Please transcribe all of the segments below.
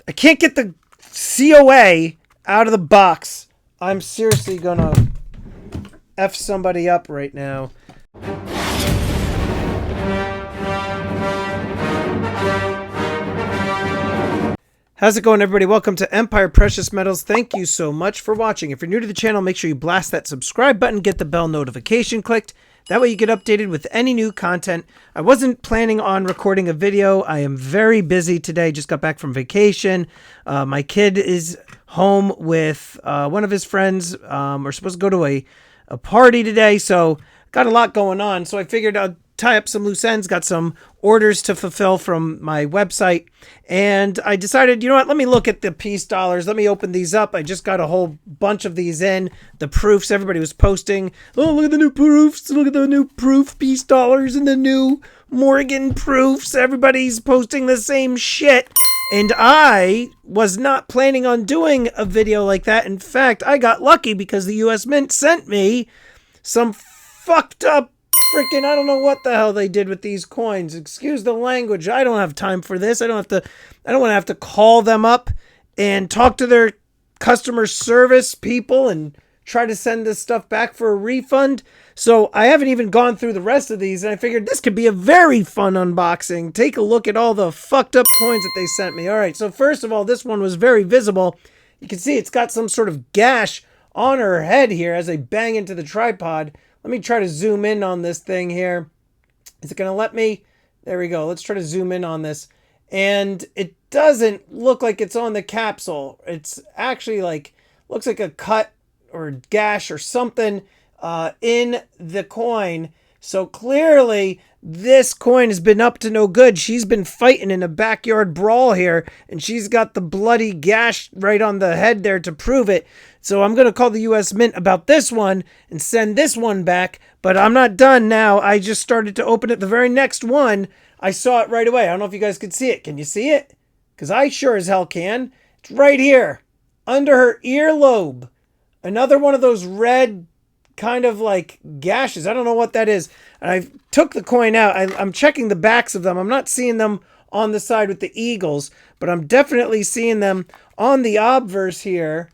I can't get the COA out of the box. I'm seriously gonna F somebody up right now. How's it going, everybody? Welcome to Empire Precious Metals. Thank you so much for watching. If you're new to the channel, make sure you blast that subscribe button, get the bell notification clicked. That way you get updated with any new content. I wasn't planning on recording a video. I am very busy today. Just got back from vacation. My kid is home with one of his friends. We're supposed to go to a party today, so got a lot going on. So I figured I'd tie up some loose ends, got some orders to fulfill from my website, and I decided, you know what, let me look at the peace dollars. Let me open these up. I just got a whole bunch of these in. The proofs, everybody was posting, oh, look at the new proofs, look at the new proof peace dollars and the new Morgan proofs. Everybody's posting the same shit. And I was not planning on doing a video like that. In fact, I got lucky because the US Mint sent me some fucked up freaking, I don't know what the hell they did with these coins. Excuse the language. I don't have time for this. I don't want to have to call them up and talk to their customer service people and try to send this stuff back for a refund. So I haven't even gone through the rest of these, and I figured this could be a very fun unboxing. Take a look at all the fucked up coins that they sent me. All right, so first of all, this one was very visible. You can see it's got some sort of gash on her head here as I bang into the tripod. Let me try to zoom in on this thing here. Is it going to let me? There we go. Let's try to zoom in on this. And it doesn't look like it's on the capsule. It's actually like, looks like a cut or gash or something in the coin. So clearly this coin has been up to no good. She's been fighting in a backyard brawl here, and she's got the bloody gash right on the head there to prove it. So I'm going to call the US Mint about this one and send this one back, but I'm not done now. I just started to open it. The very next one, I saw it right away. I don't know if you guys could see it. Can you see it? Because I sure as hell can. It's right here under her earlobe. Another one of those red kind of like gashes. I don't know what that is. And I took the coin out. I'm checking the backs of them. I'm not seeing them on the side with the eagles, but I'm definitely seeing them on the obverse here.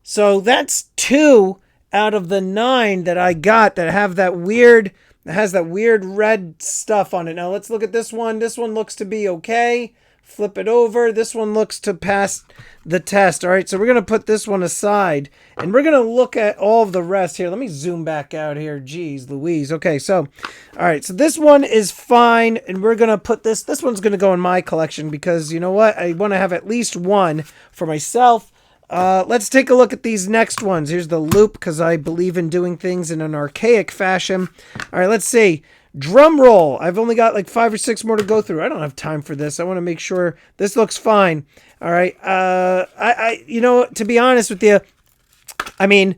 So that's 2 out of the 9 that I got that have that weird, that has that weird red stuff on it. Now let's look at this one. This one looks to be okay. Flip it over. This one looks to pass the test. All right, so we're going to put this one aside, and we're going to look at all of the rest here. Let me zoom back out here. Jeez Louise. Okay, so, all right, so this one is fine, and we're going to put this one's going to go in my collection because, you know what, I want to have at least one for myself. Let's take a look at these next ones. Here's the loop because I believe in doing things in an archaic fashion. All right, let's see. Drum roll. I've only got like 5 or 6 more to go through. I don't have time for this. I want to make sure this looks fine. All right. You know, to be honest with you, I mean,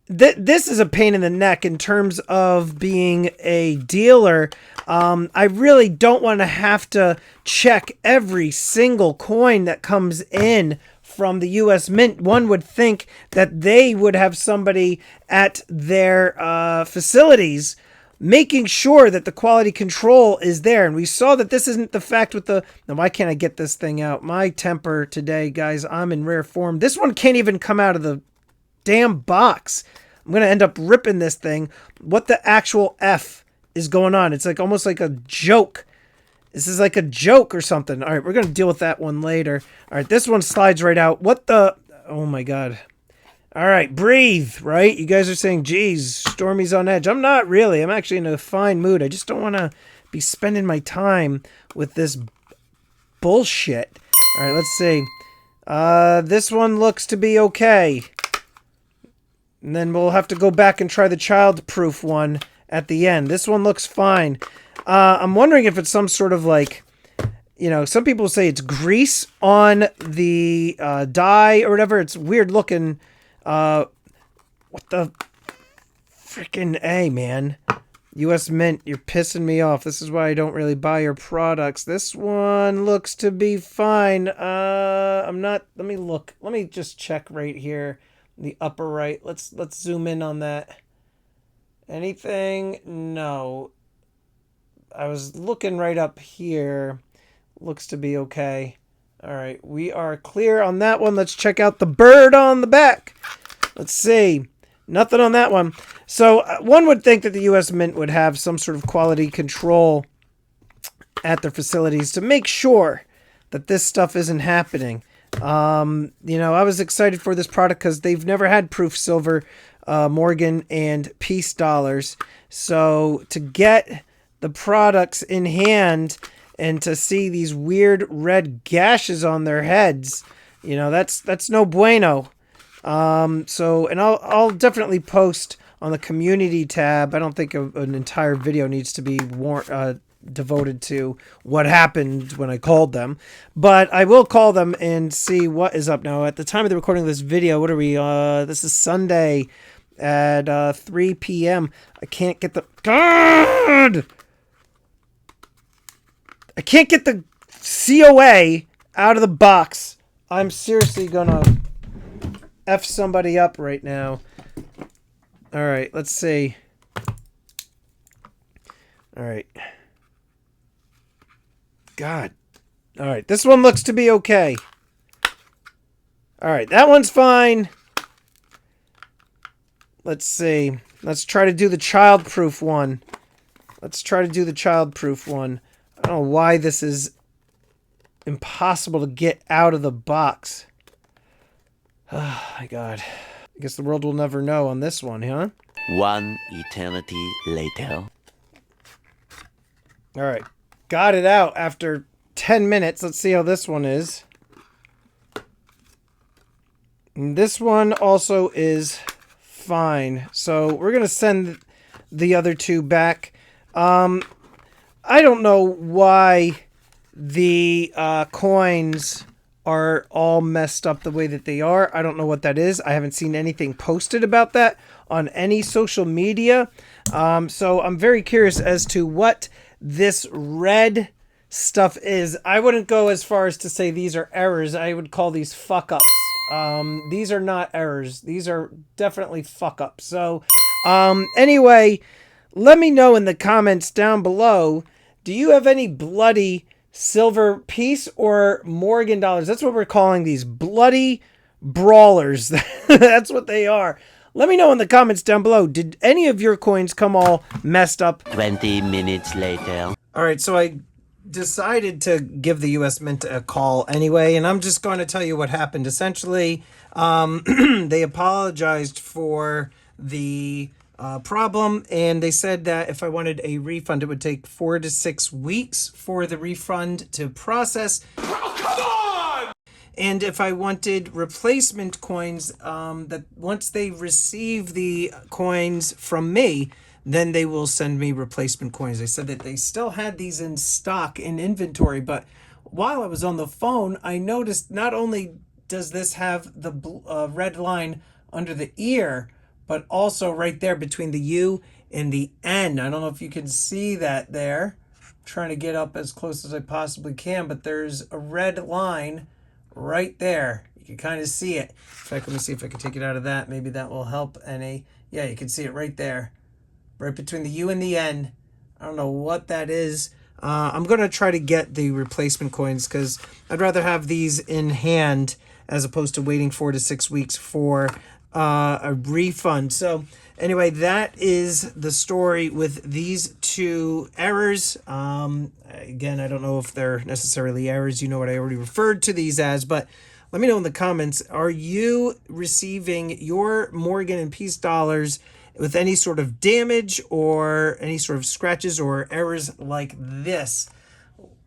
this is a pain in the neck in terms of being a dealer. I really don't want to have to check every single coin that comes in from the US Mint. One would think that they would have somebody at their facilities making sure that the quality control is there. And we saw that this isn't the fact with the... Now, why can't I get this thing out? My temper today, guys, I'm in rare form. This one can't even come out of the damn box. I'm going to end up ripping this thing. What the actual F is going on? It's like almost like a joke. This is like a joke or something. All right, we're going to deal with that one later. All right, this one slides right out. What the... Oh, my God. All right, breathe, right? You guys are saying, geez, Stormy's on edge. I'm not really. I'm actually in a fine mood. I just don't want to be spending my time with this bullshit. All right, let's see. This one looks to be okay. And then we'll have to go back and try the child-proof one at the end. This one looks fine. I'm wondering if it's some sort of like... You know, some people say it's grease on the die or whatever. It's weird looking... what the freaking A, man? US Mint, you're pissing me off. This is why I don't really buy your products. This one looks to be fine. I'm not... Let me look. Let me just check right here. The upper right. Let's zoom in on that. Anything? No. I was looking right up here. Looks to be okay. All right, we are clear on that one. Let's check out the bird on the back. Let's see. Nothing on that one. So one would think that the U.S. Mint would have some sort of quality control at their facilities to make sure that this stuff isn't happening. I was excited for this product because they've never had proof silver, Morgan, and peace dollars. So to get the products in hand and to see these weird red gashes on their heads, that's no bueno. And I'll definitely post on the community tab. I don't think an entire video needs to be devoted to what happened when I called them, but I will call them and see what is up now. At the time of the recording of this video, what are we? This is Sunday at 3 p.m. I can't get the God! I can't get the COA out of the box. I'm seriously gonna F somebody up right now. All right, let's see. All right. God. All right, this one looks to be okay. All right, that one's fine. Let's see. Let's try to do the child-proof one. I don't know why this is impossible to get out of the box. Oh, my God. I guess the world will never know on this one, huh? One eternity later. All right. Got it out after 10 minutes. Let's see how this one is. And this one also is fine. So we're going to send the other two back. I don't know why the coins are all messed up the way that they are. I don't know what that is. I haven't seen anything posted about that on any social media. So I'm very curious as to what this red stuff is. I wouldn't go as far as to say these are errors. I would call these fuck ups. These are not errors. These are definitely fuck ups. So anyway, let me know in the comments down below, do you have any bloody silver piece or Morgan dollars? That's what we're calling these, bloody brawlers. That's what they are. Let me know in the comments down below. Did any of your coins come all messed up? 20 minutes later. All right, so I decided to give the U.S. Mint a call anyway, and I'm just going to tell you what happened. Essentially, they apologized for the problem, and they said that if I wanted a refund, it would take 4 to 6 weeks for the refund to process. And if I wanted replacement coins, that once they receive the coins from me, then they will send me replacement coins. They said that they still had these in stock in inventory, but while I was on the phone, I noticed not only does this have the red line under the ear, but also right there between the U and the N. I don't know if you can see that there. I'm trying to get up as close as I possibly can, but there's a red line right there. You can kind of see it. In fact, let me see if I can take it out of that. Maybe that will help any. Yeah, you can see it right there. Right between the U and the N. I don't know what that is. I'm going to try to get the replacement coins because I'd rather have these in hand as opposed to waiting 4 to 6 weeks for a refund. So anyway, that is the story with these two errors. Again, I don't know if they're necessarily errors. You know what I already referred to these as, but let me know in the comments. Are you receiving your Morgan and Peace dollars with any sort of damage or any sort of scratches or errors like this?